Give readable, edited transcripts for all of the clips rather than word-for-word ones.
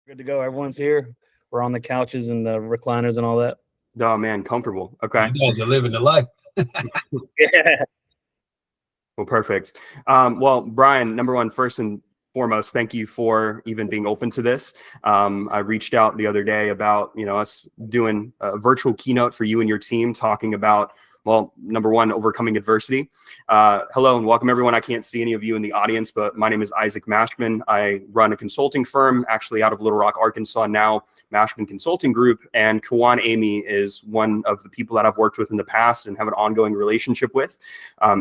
Good to go. Everyone's here. We're on the couches and the recliners and all that. Oh man, comfortable. Okay. You guys are living the life. Yeah. Well, perfect. Well, Brian, number one, first and foremost, thank you for even being open to this. I reached out the other day about, us doing a virtual keynote for you and your team, talking about, well, number one, overcoming adversity. Hello and welcome, everyone. I can't see any of you in the audience, but my name is Isaac Mashman. I run a consulting firm, actually out of Little Rock, Arkansas now, Mashman Consulting Group. And Kijuan Amey is one of the people that I've worked with in the past and have an ongoing relationship with.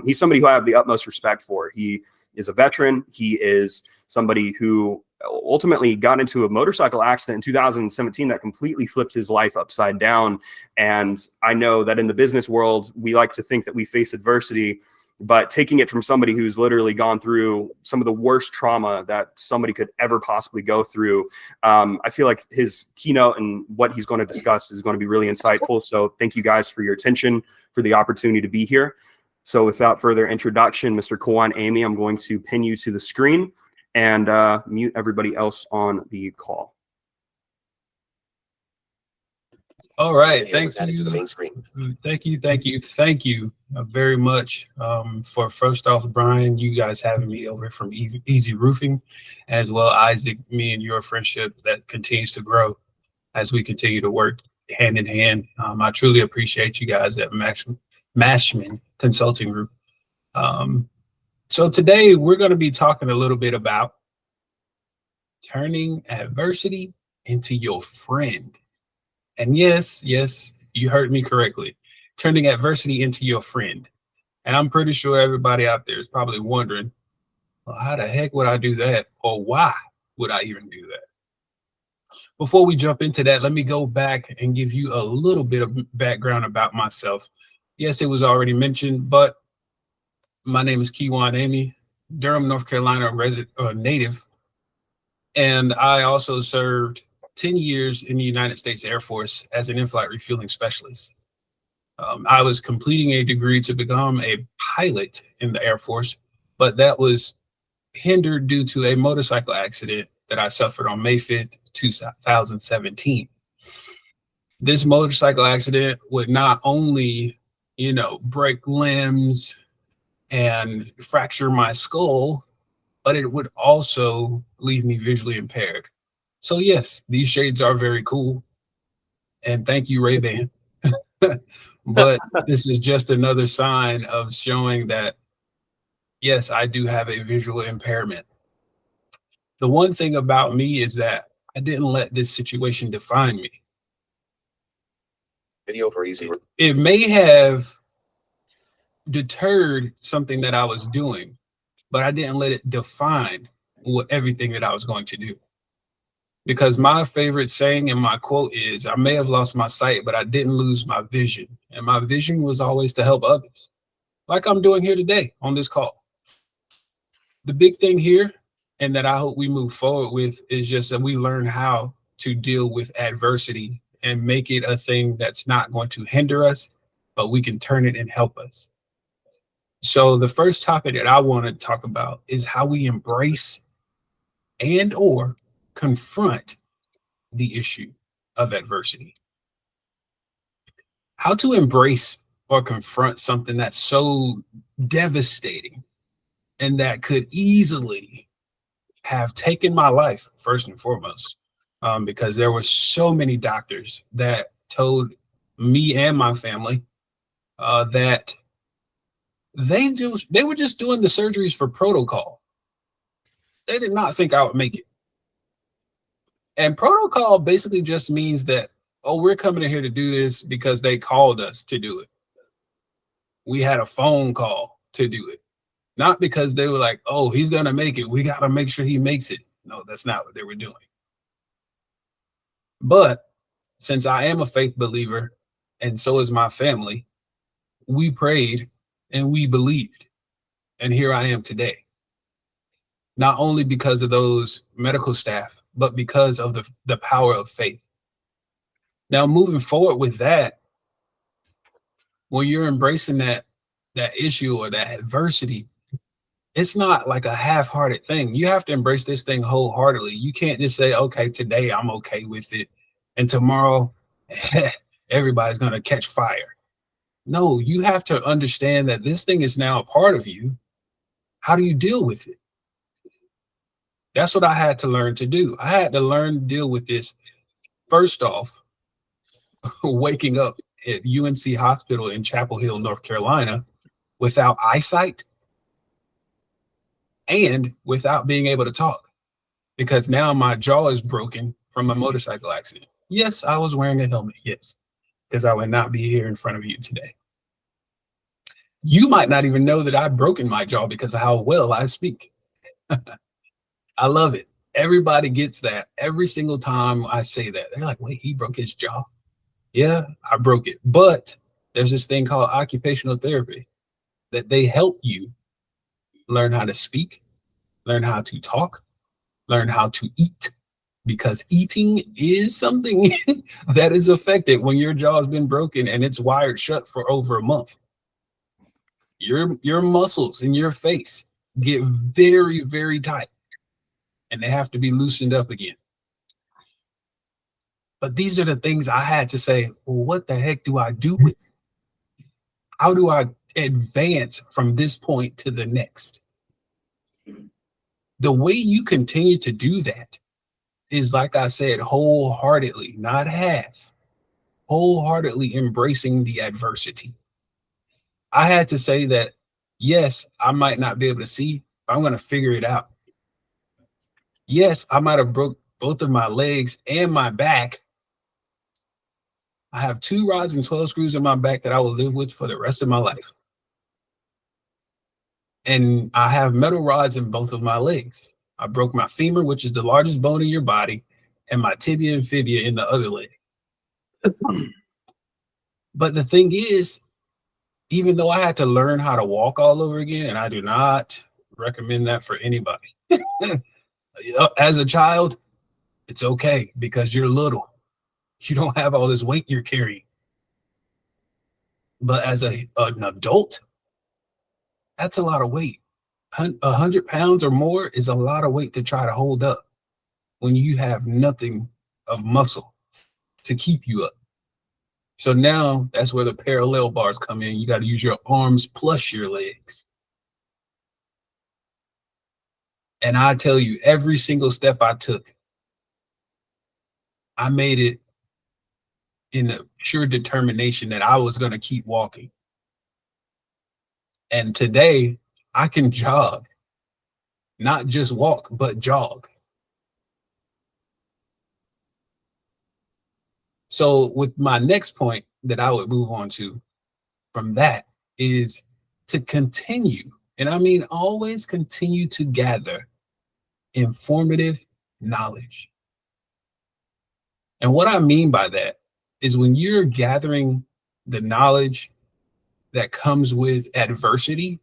He's somebody who I have the utmost respect for. He is a veteran. He is somebody who ultimately got into a motorcycle accident in 2017 that completely flipped his life upside down. And I know that in the business world, we like to think that we face adversity, but taking it from somebody who's literally gone through some of the worst trauma that somebody could ever possibly go through, I feel like his keynote and what he's going to discuss is going to be really insightful. So thank you guys for your attention, for the opportunity to be here. So without further introduction, Mr. Kijuan Amey, I'm going to pin you to the screen and mute everybody else on the call. All right, thank you very much for, first off, Brian, you guys having me over from Easy Roofing, as well, Isaac, me and your friendship that continues to grow as we continue to work hand in hand. I truly appreciate you guys at Mashman Consulting Group. So today we're going to be talking a little bit about turning adversity into your friend. And yes, you heard me correctly. Turning adversity into your friend. And I'm pretty sure everybody out there is probably wondering, well, how the heck would I do that? Or why would I even do that? Before we jump into that, let me go back and give you a little bit of background about myself. Yes, it was already mentioned, but my name is Kijuan Amey, Durham, North Carolina native. And I also served 10 years in the United States Air Force as an in-flight refueling specialist. I was completing a degree to become a pilot in the Air Force, but that was hindered due to a motorcycle accident that I suffered on May 5th, 2017. This motorcycle accident would not only, break limbs and fracture my skull, but it would also leave me visually impaired. So yes, these shades are very cool. And thank you, Ray-Ban. But this is just another sign of showing that, yes, I do have a visual impairment. The one thing about me is that I didn't let this situation define me. Video for easy. It may have deterred something that I was doing, but I didn't let it define everything that I was going to do. Because my favorite saying and my quote is, I may have lost my sight, but I didn't lose my vision. And my vision was always to help others, like I'm doing here today on this call. The big thing here, and that I hope we move forward with, is just that we learn how to deal with adversity and make it a thing that's not going to hinder us, but we can turn it and help us. So the first topic that I want to talk about is how we embrace and or confront the issue of adversity. How to embrace or confront something that's so devastating and that could easily have taken my life, first and foremost, because there were so many doctors that told me and my family that they were just doing the surgeries for protocol. They did not think I would make it. And protocol basically just means that, oh, we're coming in here to do this because they called us to do it. We had a phone call to do it. Not because they were like, oh, he's going to make it. We got to make sure he makes it. No, that's not what they were doing. But since I am a faith believer, and so is my family, we prayed and we believed. And here I am today. Not only because of those medical staff, but because of the power of faith. Now, moving forward with that, when you're embracing that issue or that adversity, It's not like a half-hearted thing. You have to embrace this thing wholeheartedly. You can't just say, okay, today I'm okay with it, and tomorrow everybody's going to catch fire. No, you have to understand that this thing is now a part of you. How do you deal with it? That's what I had to learn to do. I had to learn to deal with this. First off, waking up at UNC Hospital in Chapel Hill, North Carolina, without eyesight and without being able to talk, because now my jaw is broken from a motorcycle accident. Yes, I was wearing a helmet. Yes, because I would not be here in front of you today. You might not even know that I've broken my jaw because of how well I speak. I love it. Everybody gets that every single time I say that. They're like, wait, he broke his jaw? Yeah, I broke it. But there's this thing called occupational therapy that they help you learn how to speak, learn how to talk, learn how to eat, because eating is something that is affected when your jaw has been broken and it's wired shut for over a month. Your muscles in your face get very, very tight, and they have to be loosened up again. But these are the things I had to say, well, what the heck do I do with it? How do I advance from this point to the next? The way you continue to do that is, like I said, wholeheartedly, not half, wholeheartedly embracing the adversity. I had to say that, yes, I might not be able to see, but I'm going to figure it out. Yes, I might have broke both of my legs and my back. I have 2 rods and 12 screws in my back that I will live with for the rest of my life. And I have metal rods in both of my legs. I broke my femur, which is the largest bone in your body, and my tibia and fibia in the other leg. But the thing is, even though I had to learn how to walk all over again, and I do not recommend that for anybody. As a child, it's okay because you're little. You don't have all this weight you're carrying. But as an adult, that's a lot of weight. 100 pounds or more is a lot of weight to try to hold up when you have nothing of muscle to keep you up. So now that's where the parallel bars come in. You got to use your arms plus your legs. And I tell you, every single step I took, I made it in a sure determination that I was going to keep walking. And today I can jog, not just walk, but jog. So with my next point that I would move on to from that is to continue, and I mean always continue to gather informative knowledge. And what I mean by that is when you're gathering the knowledge that comes with adversity,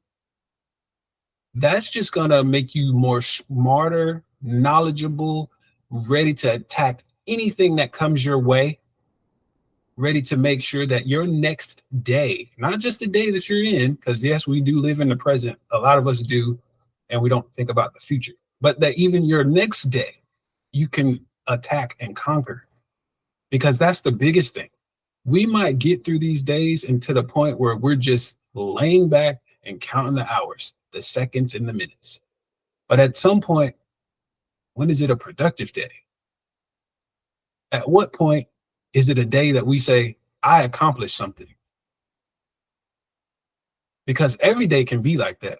that's just going to make you more smarter, knowledgeable, ready to attack anything that comes your way, ready to make sure that your next day, not just the day that you're in, because yes, we do live in the present. A lot of us do, and we don't think about the future, but that even your next day, you can attack and conquer, because that's the biggest thing. We might get through these days and to the point where we're just laying back and counting the hours, the seconds and the minutes. But at some point, when is it a productive day? At what point is it a day that we say, I accomplished something? Because every day can be like that.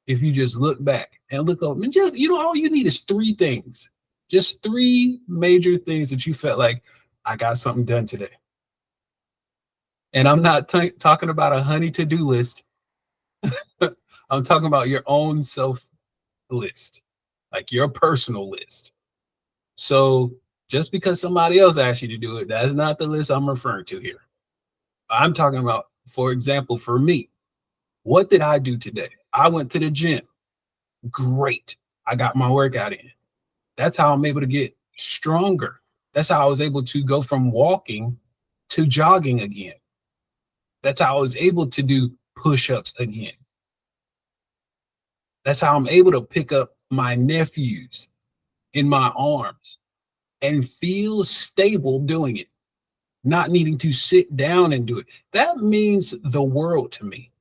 If you just look back and look over, and just, all you need is 3 things, just 3 major things that you felt like, I got something done today. And I'm not talking about a honey to-do list. I'm talking about your own self list, like your personal list. So just because somebody else asked you to do it, that's not the list I'm referring to here. I'm talking about, for example, for me, what did I do today? I went to the gym. Great. I got my workout in. That's how I'm able to get stronger. That's how I was able to go from walking to jogging again. That's how I was able to do push-ups again. That's how I'm able to pick up my nephews in my arms and feel stable doing it, not needing to sit down and do it. That means the world to me.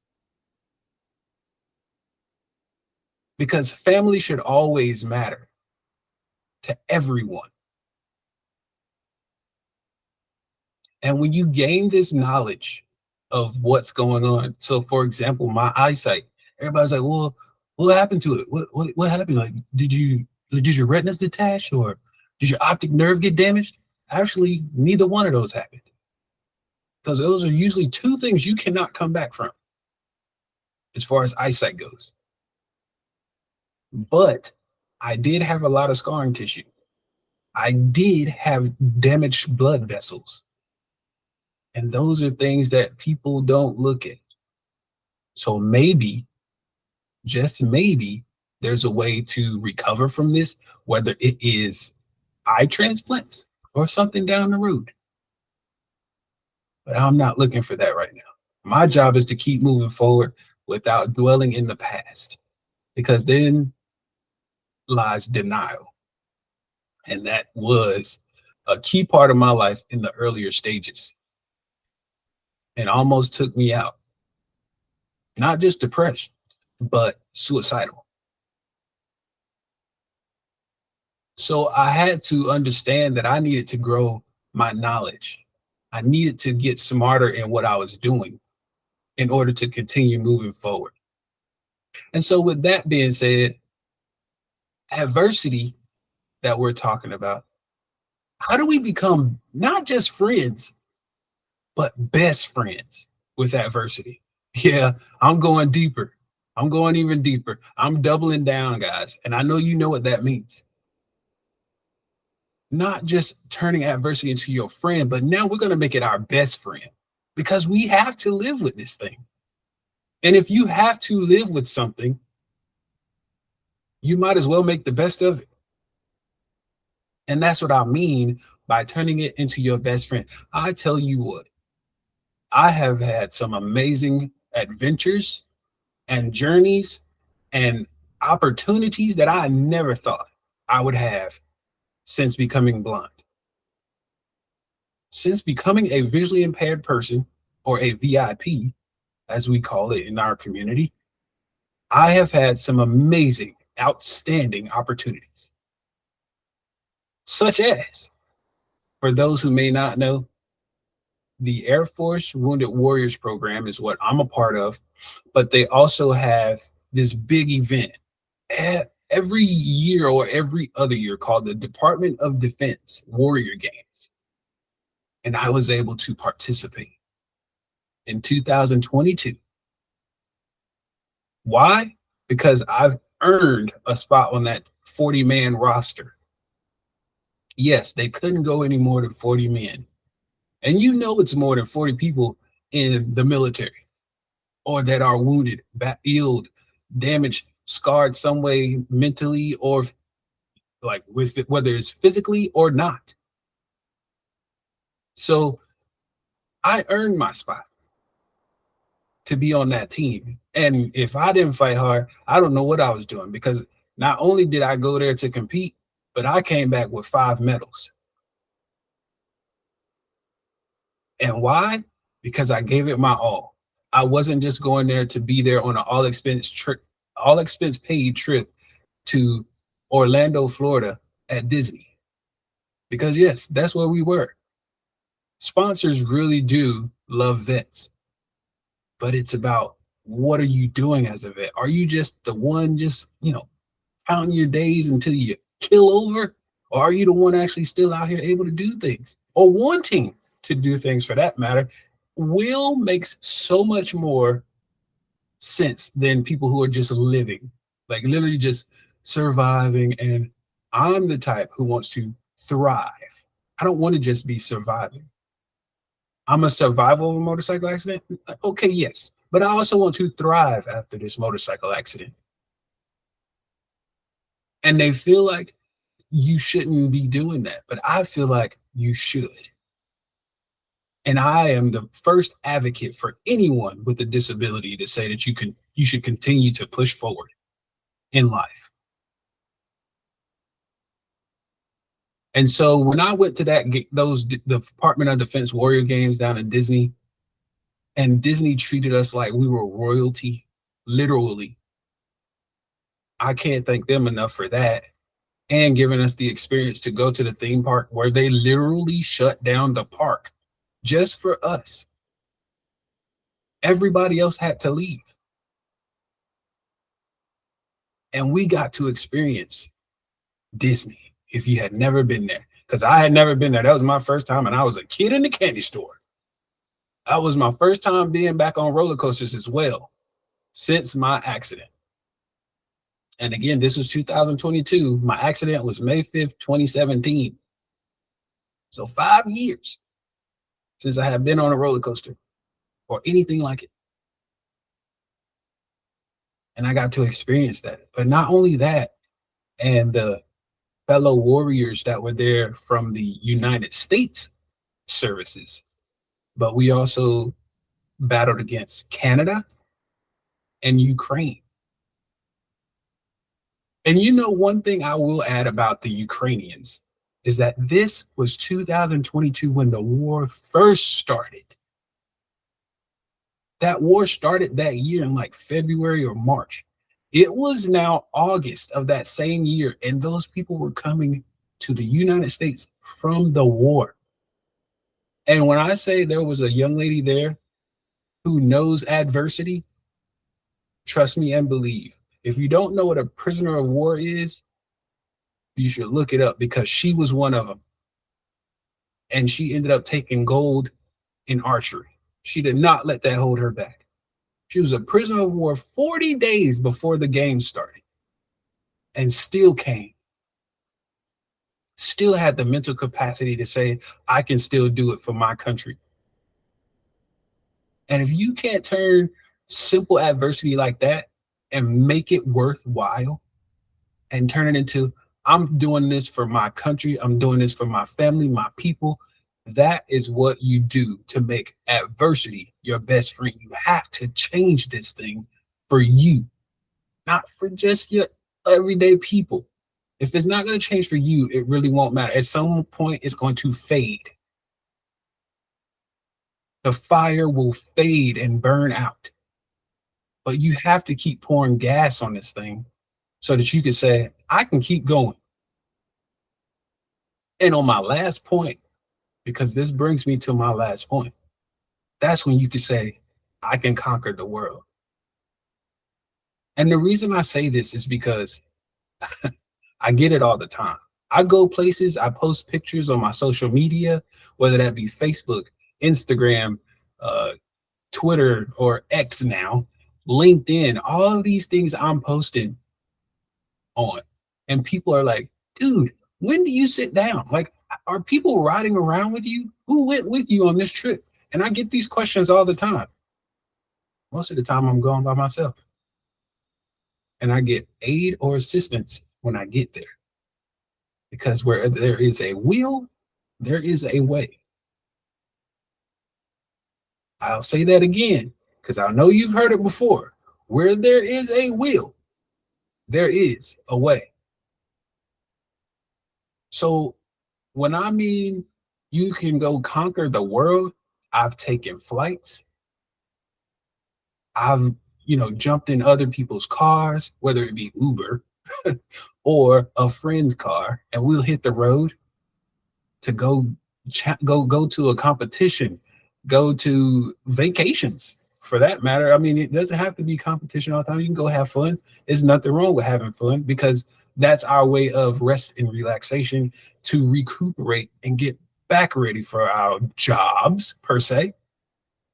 Because family should always matter to everyone. And when you gain this knowledge of what's going on, so for example, my eyesight, everybody's like, well, what happened to it? What happened? Like, did your retinas detach, or did your optic nerve get damaged? Actually, neither one of those happened. Because those are usually two things you cannot come back from as far as eyesight goes. But I did have a lot of scarring tissue. I did have damaged blood vessels. And those are things that people don't look at. So maybe, just maybe, there's a way to recover from this, whether it is eye transplants or something down the road. But I'm not looking for that right now. My job is to keep moving forward without dwelling in the past, because then lies denial. And that was a key part of my life in the earlier stages, and almost took me out. Not just depression, but suicidal. So I had to understand that I needed to grow my knowledge. I needed to get smarter in what I was doing in order to continue moving forward. And so with that being said, adversity that we're talking about, how do we become not just friends, but best friends with adversity? Yeah, I'm going deeper. I'm going even deeper. I'm doubling down, guys. And I know you know what that means. Not just turning adversity into your friend, but now we're going to make it our best friend, because we have to live with this thing. And if you have to live with something, you might as well make the best of it. And that's what I mean by turning it into your best friend. I tell you what, I have had some amazing adventures and journeys and opportunities that I never thought I would have since becoming blind. Since becoming a visually impaired person, or a VIP, as we call it in our community, I have had some amazing, outstanding opportunities. Such as, for those who may not know, the Air Force Wounded Warriors program is what I'm a part of, but they also have this big event every year or every other year called the Department of Defense Warrior Games. And I was able to participate in 2022. Why? Because I've earned a spot on that 40-man roster. Yes, they couldn't go any more than 40 men. And you know it's more than 40 people in the military, or that are wounded, ill, damaged, scarred some way mentally, or like with it, whether it's physically or not. So I earned my spot to be on that team. And if I didn't fight hard, I don't know what I was doing, because not only did I go there to compete, but I came back with 5 medals. And why? Because I gave it my all. I wasn't just going there to be there on an all expense paid trip to Orlando, Florida at Disney. Because yes, that's where we were. Sponsors really do love vets, but it's about, what are you doing as a vet? Are you just the one counting your days until you kill over? Or are you the one actually still out here able to do things, or wanting to do things for that matter? Will makes so much more sense than people who are just living, like literally just surviving. And I'm the type who wants to thrive. I don't want to just be surviving. I'm a survivor of a motorcycle accident. Okay, yes. But I also want to thrive after this motorcycle accident. And they feel like you shouldn't be doing that, but I feel like you should. And I am the first advocate for anyone with a disability to say that you should continue to push forward. in life. And so when I went to the Department of Defense Warrior Games down in Disney, and Disney treated us like we were royalty, literally, I can't thank them enough for that. And giving us the experience to go to the theme park where they literally shut down the park just for us. Everybody else had to leave. And we got to experience Disney if you had never been there. Because I had never been there. That was my first time, and I was a kid in the candy store. That was my first time being back on roller coasters as well since my accident. And again, this was 2022. My accident was May 5th, 2017. So 5 years since I have been on a roller coaster or anything like it. And I got to experience that. But not only that, and the fellow warriors that were there from the United States services, but we also battled against Canada and Ukraine. And you know, one thing I will add about the Ukrainians is that this was 2022 when the war first started. That war started that year in like February or March. It was now August of that same year, and those people were coming to the United States from the war. And when I say there was a young lady there who knows adversity, trust me and believe. If you don't know what a prisoner of war is, you should look it up, because she was one of them. And she ended up taking gold in archery. She did not let that hold her back. She was a prisoner of war 40 days before the game started, and still came. Still had the mental capacity to say, I can still do it for my country. And if you can't turn simple adversity like that and make it worthwhile and turn it into, I'm doing this for my country, I'm doing this for my family, my people, that is what you do to make adversity your best friend. You have to change this thing for you, not for just your everyday people. If it's not going to change for you, it really won't matter. At some point, it's going to fade. The fire will fade and burn out. But you have to keep pouring gas on this thing so that you can say, I can keep going. And on my last point, because this brings me to my last point, that's when you can say, I can conquer the world. And the reason I say this is because I get it all the time. I go places, I post pictures on my social media, whether that be Facebook, Instagram, Twitter, or X now, LinkedIn, all of these things I'm posting on. And people are like, dude, when do you sit down? Like, are people riding around with you? Who went with you on this trip? And I get these questions all the time. Most of the time I'm going by myself. And I get aid or assistance when I get there. Because where there is a will, there is a way. I'll say that again, because I know you've heard it before. Where there is a will, there is a way. So when I mean you can go conquer the world, I've taken flights. I've, jumped in other people's cars, whether it be Uber or a friend's car, and we'll hit the road to go to a competition, go to vacations for that matter. I mean, it doesn't have to be competition all the time. You can go have fun. There's nothing wrong with having fun, because that's our way of rest and relaxation, to recuperate and get back ready for our jobs per se,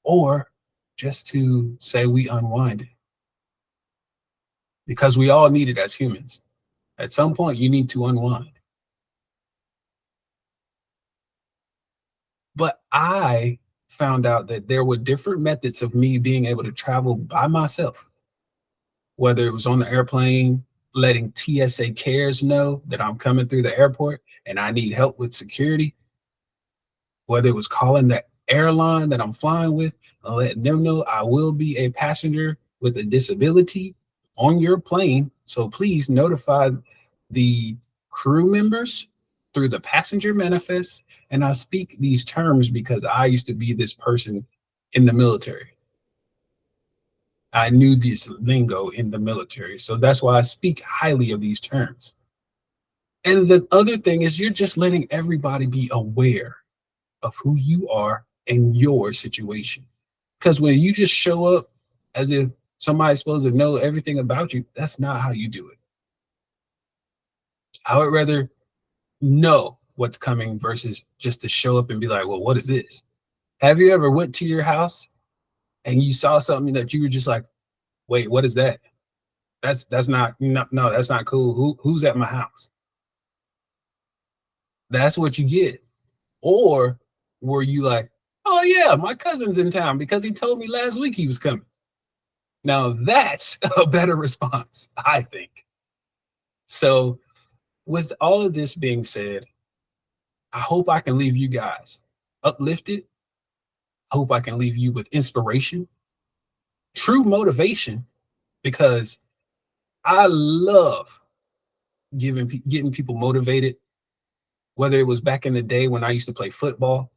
or just to say we unwind. Because we all need it as humans. At some point, you need to unwind. But I found out that there were different methods of me being able to travel by myself, whether it was on the airplane, letting TSA cares know that I'm coming through the airport and I need help with security, whether it was calling the airline that I'm flying with and letting them know I will be a passenger with a disability on your plane. So please notify the crew members through the passenger manifest. And I speak these terms because I used to be this person in the military. I knew this lingo in the military. So that's why I speak highly of these terms. And the other thing is you're just letting everybody be aware of who you are and your situation. Because when you just show up as if somebody's supposed to know everything about you, that's not how you do it. I would rather know what's coming versus just to show up and be like, well, what is this? Have you ever went to your house and you saw something that you were just like, wait, what is that? That's not, no, that's not cool. Who's at my house? That's what you get. Or were you like, oh yeah, my cousin's in town because he told me last week he was coming. Now that's a better response, I think. So with all of this being said, I hope I can leave you guys uplifted. I hope I can leave you with inspiration, true motivation, because I love getting people motivated, whether it was back in the day when I used to play football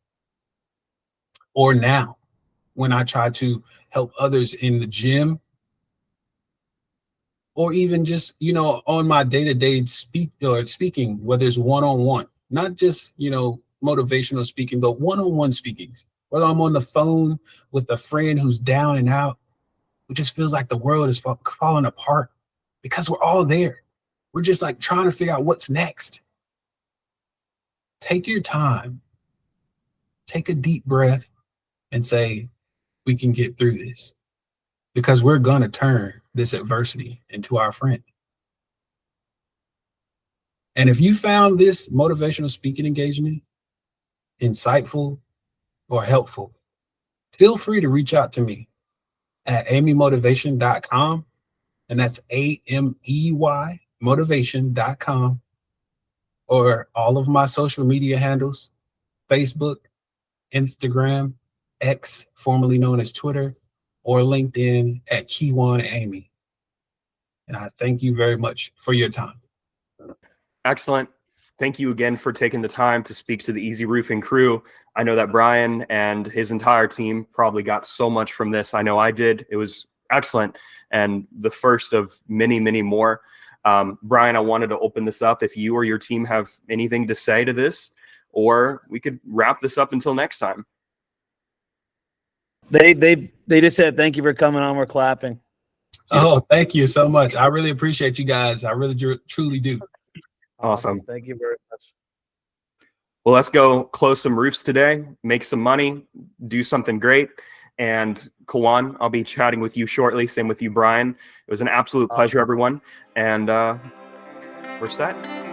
or now when I try to help others in the gym, or even just, you know, on my day-to-day speaking, whether it's one-on-one, not just, you know, motivational speaking, but one-on-one speakings, whether I'm on the phone with a friend who's down and out, who just feels like the world is falling apart, because we're all there. We're just like trying to figure out what's next. Take your time, take a deep breath and say, we can get through this, because we're going to turn this adversity into our friend. And if you found this motivational speaking engagement insightful or helpful, feel free to reach out to me at ameymotivation.com. And that's AMEY motivation.com, or all of my social media handles, Facebook, Instagram, X, formerly known as Twitter, or LinkedIn at Kijuan Amey. And I thank you very much for your time. Excellent. Thank you again for taking the time to speak to the Easy Roofing crew. I know that Brian and his entire team probably got so much from this. I know I did. It was excellent, and the first of many, many more. Brian, I wanted to open this up if you or your team have anything to say to this, or we could wrap this up until next time. They just said thank you for coming on. We're clapping. Oh, thank you so much. I really appreciate you guys. I really truly do. Awesome. Thank you very much. Well, let's go close some roofs today, make some money, do something great. And Kijuan, I'll be chatting with you shortly. Same with you, Brian. It was an absolute pleasure, everyone. And we're set.